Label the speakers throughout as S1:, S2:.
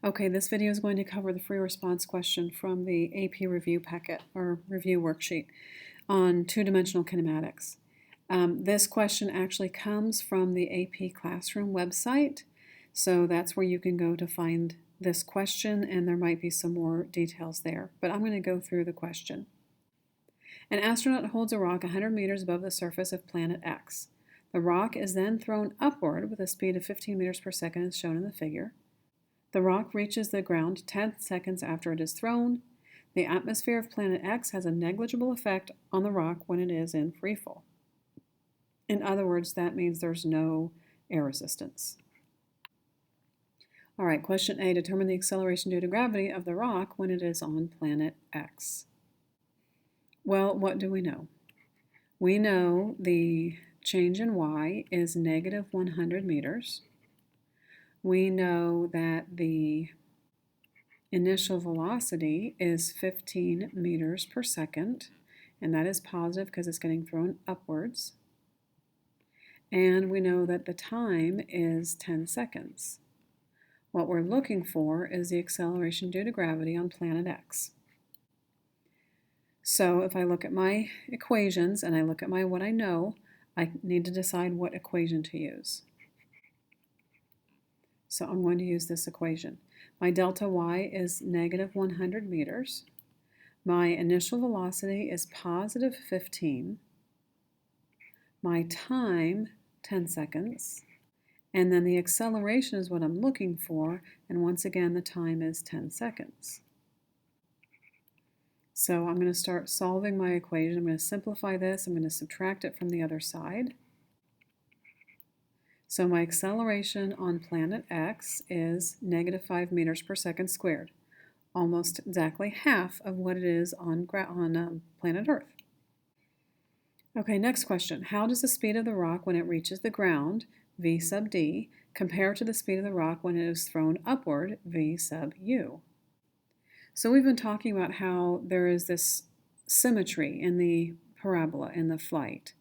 S1: Okay, this video is going to cover the free response question from the AP review packet or review worksheet on two-dimensional kinematics. This question actually comes from the AP Classroom website, so that's where you can go to find this question, and there might be some more details there, but I'm going to go through the question. An astronaut holds a rock 100 meters above the surface of planet X. The rock is then thrown upward with a speed of 15 meters per second as shown in the figure. The rock reaches the ground 10 seconds after it is thrown. The atmosphere of planet X has a negligible effect on the rock when it is in freefall. In other words, that means there's no air resistance. All right, question A, determine the acceleration due to gravity of the rock when it is on planet X. Well, what do we know? We know the change in y is negative 100 meters. We know that the initial velocity is 15 meters per second, and that is positive because it's getting thrown upwards. And we know that the time is 10 seconds. What we're looking for is the acceleration due to gravity on planet X. So if I look at my equations and I look at what I know, I need to decide what equation to use. So I'm going to use this equation. My delta y is negative 100 meters. My initial velocity is positive 15. My time, 10 seconds. And then the acceleration is what I'm looking for. And once again, the time is 10 seconds. So I'm going to start solving my equation. I'm going to simplify this. I'm going to subtract it from the other side. So my acceleration on planet X is negative 5 meters per second squared, almost exactly half of what it is on planet Earth. Okay, next question. How does the speed of the rock when it reaches the ground, v sub d, compare to the speed of the rock when it is thrown upward, v sub u? So we've been talking about how there is this symmetry in the parabola, in the flight.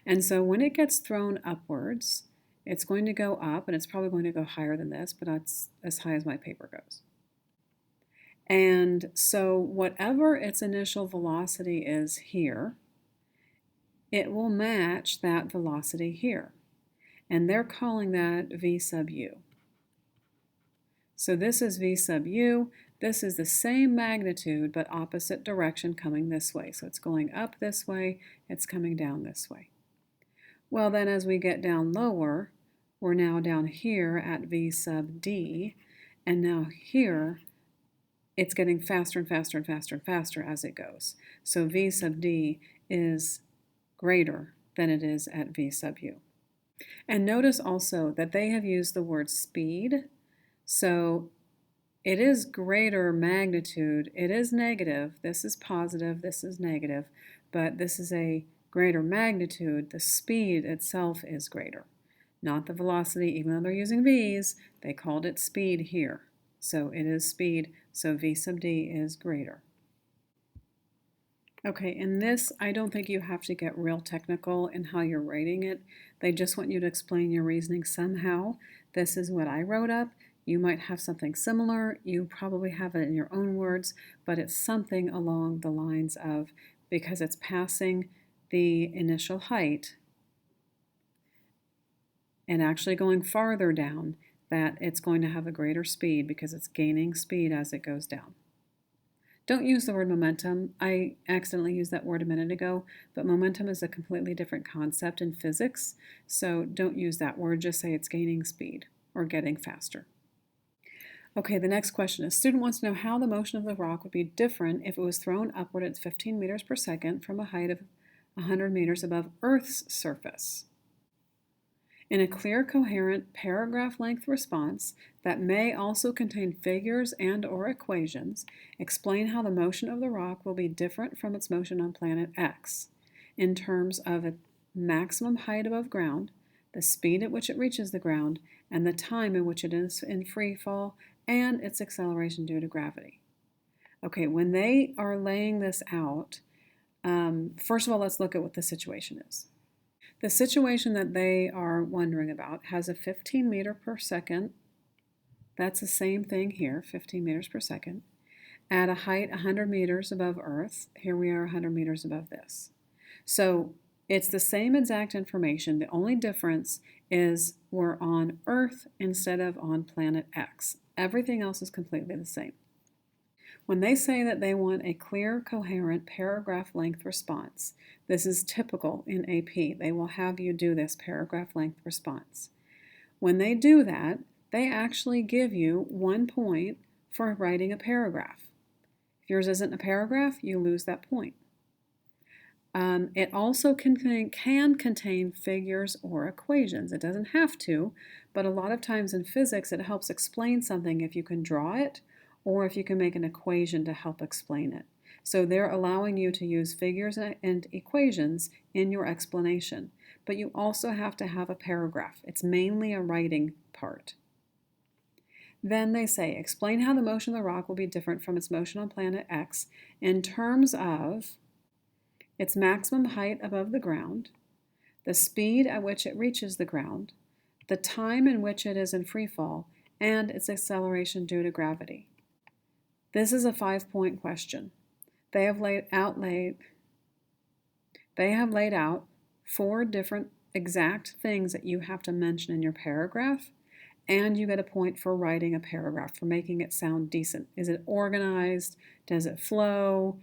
S1: And so when it gets thrown upwards, it's going to go up, and it's probably going to go higher than this, but that's as high as my paper goes. And so whatever its initial velocity is here, it will match that velocity here. And they're calling that v sub u. So this is v sub u. This is the same magnitude, but opposite direction coming this way. So it's going up this way, it's coming down this way. Well, then as we get down lower, we're now down here at v sub d, and now here it's getting faster and faster and faster and faster as it goes. So v sub d is greater than it is at v sub u. And notice also that they have used the word speed. So it is greater magnitude. It is negative. This is positive. This is negative. But this is a greater magnitude. The speed itself is greater, not the velocity. Even though they're using v's, they called it speed here. So it is speed, so v sub d is greater. Okay, in this, I don't think you have to get real technical in how you're writing it. They just want you to explain your reasoning somehow. This is what I wrote up. You might have something similar. You probably have it in your own words, but it's something along the lines of, because it's passing the initial height and actually going farther down, that it's going to have a greater speed because it's gaining speed as it goes down. Don't use the word momentum. I accidentally used that word a minute ago, but momentum is a completely different concept in physics, so don't use that word. Just say it's gaining speed or getting faster. Okay, the next question. A student wants to know how the motion of the rock would be different if it was thrown upward at 15 meters per second from a height of 100 meters above Earth's surface. In a clear, coherent, paragraph-length response that may also contain figures and/or equations, explain how the motion of the rock will be different from its motion on planet X in terms of a maximum height above ground, the speed at which it reaches the ground, and the time in which it is in free fall, and its acceleration due to gravity. Okay, when they are laying this out, first of all, let's look at what the situation is. The situation that they are wondering about has a 15 meter per second That's the same thing here, 15 meters per second. At a height 100 meters above Earth, here we are 100 meters above this. So it's the same exact information. The only difference is we're on Earth instead of on planet X. Everything else is completely the same. When they say that they want a clear, coherent, paragraph length response, this is typical in AP. They will have you do this paragraph length response. When they do that, they actually give you 1 point for writing a paragraph. If yours isn't a paragraph, you lose that point. It also can contain figures or equations. It doesn't have to, but a lot of times in physics it helps explain something if you can draw it or if you can make an equation to help explain it. So they're allowing you to use figures and equations in your explanation, but you also have to have a paragraph. It's mainly a writing part. Then they say, explain how the motion of the rock will be different from its motion on planet X in terms of its maximum height above the ground, the speed at which it reaches the ground, the time in which it is in free fall, and its acceleration due to gravity. This is a 5-point question. They have laid out 4 different exact things that you have to mention in your paragraph, and you get a point for writing a paragraph, for making it sound decent. Is it organized? Does it flow?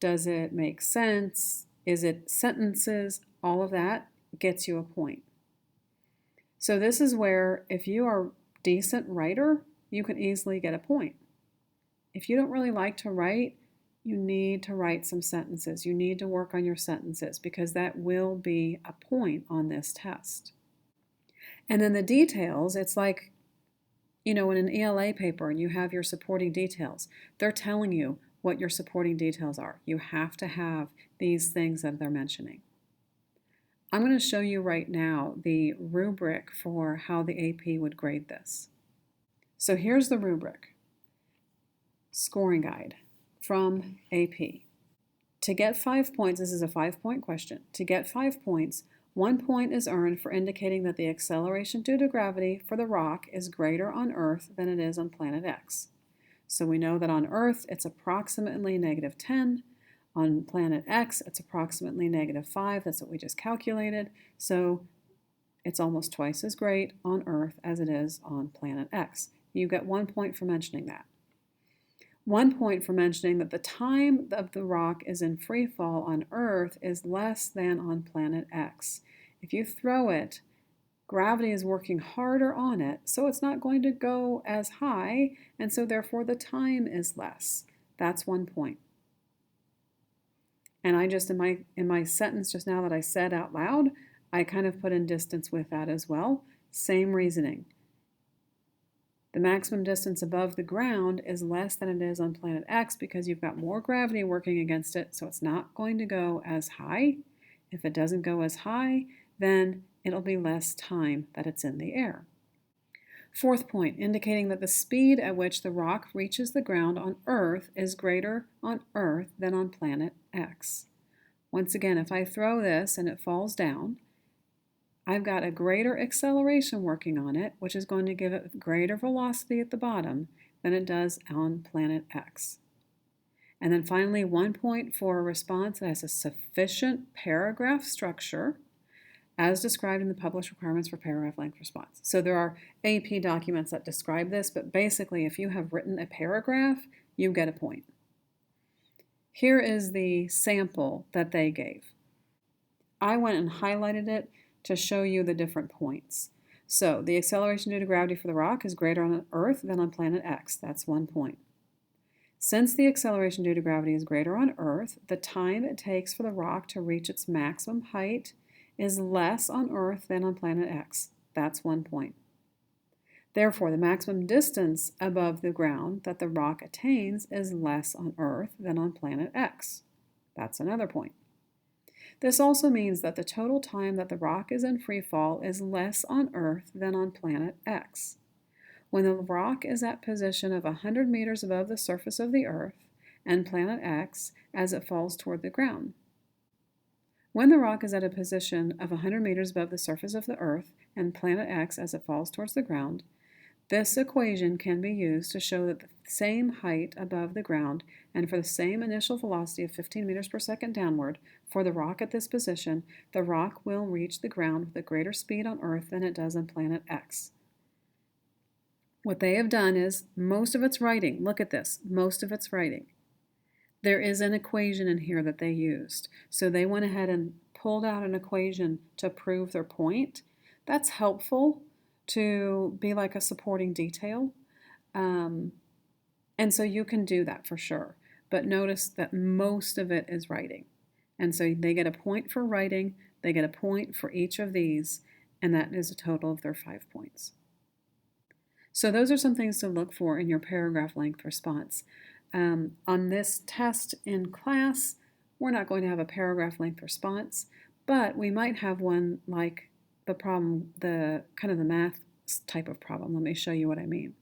S1: Does it make sense? Is it sentences? All of that gets you a point. So this is where if you are a decent writer, you can easily get a point. If you don't really like to write, you need to write some sentences. You need to work on your sentences because that will be a point on this test. And then the details, it's like, in an ELA paper and you have your supporting details, they're telling you what your supporting details are. You have to have these things that they're mentioning. I'm going to show you right now the rubric for how the AP would grade this. So here's the rubric. Scoring guide from AP. To get 5 points, this is a 5-point question. To get 5 points, 1 point is earned for indicating that the acceleration due to gravity for the rock is greater on Earth than it is on planet X. So we know that on Earth it's approximately -10. On planet X it's approximately -5. That's what we just calculated. So it's almost twice as great on Earth as it is on planet X. You get 1 point for mentioning that. 1 point for mentioning that the time of the rock is in free fall on Earth is less than on planet X. If you throw it, gravity is working harder on it, so it's not going to go as high, and so therefore the time is less. That's 1 point. And I just, in my sentence just now that I said out loud, I kind of put in distance with that as well. Same reasoning. The maximum distance above the ground is less than it is on planet X because you've got more gravity working against it, so it's not going to go as high. If it doesn't go as high, then it'll be less time that it's in the air. 4th point, indicating that the speed at which the rock reaches the ground on Earth is greater on Earth than on planet X. Once again, if I throw this and it falls down, I've got a greater acceleration working on it, which is going to give it greater velocity at the bottom than it does on planet X. And then finally, 1 point for a response that has a sufficient paragraph structure as described in the published requirements for paragraph length response. So there are AP documents that describe this, but basically if you have written a paragraph, you get a point. Here is the sample that they gave. I went and highlighted it to show you the different points. So the acceleration due to gravity for the rock is greater on Earth than on planet X. That's 1 point. Since the acceleration due to gravity is greater on Earth, the time it takes for the rock to reach its maximum height is less on Earth than on planet X. That's 1 point. Therefore, the maximum distance above the ground that the rock attains is less on Earth than on planet X. That's another point. This also means that the total time that the rock is in free fall is less on Earth than on planet X. When the rock is at position of 100 meters above the surface of the Earth and planet X as it falls toward the ground. When the rock is at a position of 100 meters above the surface of the Earth and planet X as it falls towards the ground, This equation can be used to show that the same height above the ground and for the same initial velocity of 15 meters per second downward for the rock at this position, the rock will reach the ground with a greater speed on Earth than it does on planet X. What they have done is, most of it's writing. Look at this. Most of it's writing. There is an equation in here that they used. So they went ahead and pulled out an equation to prove their point. That's helpful to be like a supporting detail. And so you can do that for sure. But notice that most of it is writing. And so they get a point for writing, they get a point for each of these, and that is a total of their 5 points. So those are some things to look for in your paragraph length response. On this test in class, we're not going to have a paragraph length response, but we might have one like the problem, the kind of the math type of problem. Let me show you what I mean.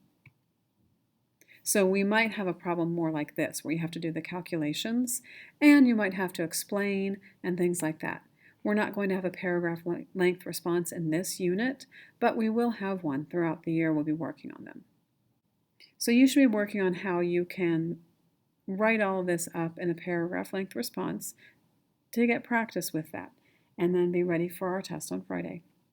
S1: So we might have a problem more like this, where you have to do the calculations, and you might have to explain and things like that. We're not going to have a paragraph length response in this unit, but we will have one throughout the year. We'll be working on them. So you should be working on how you can write all of this up in a paragraph length response to get practice with that, and then be ready for our test on Friday.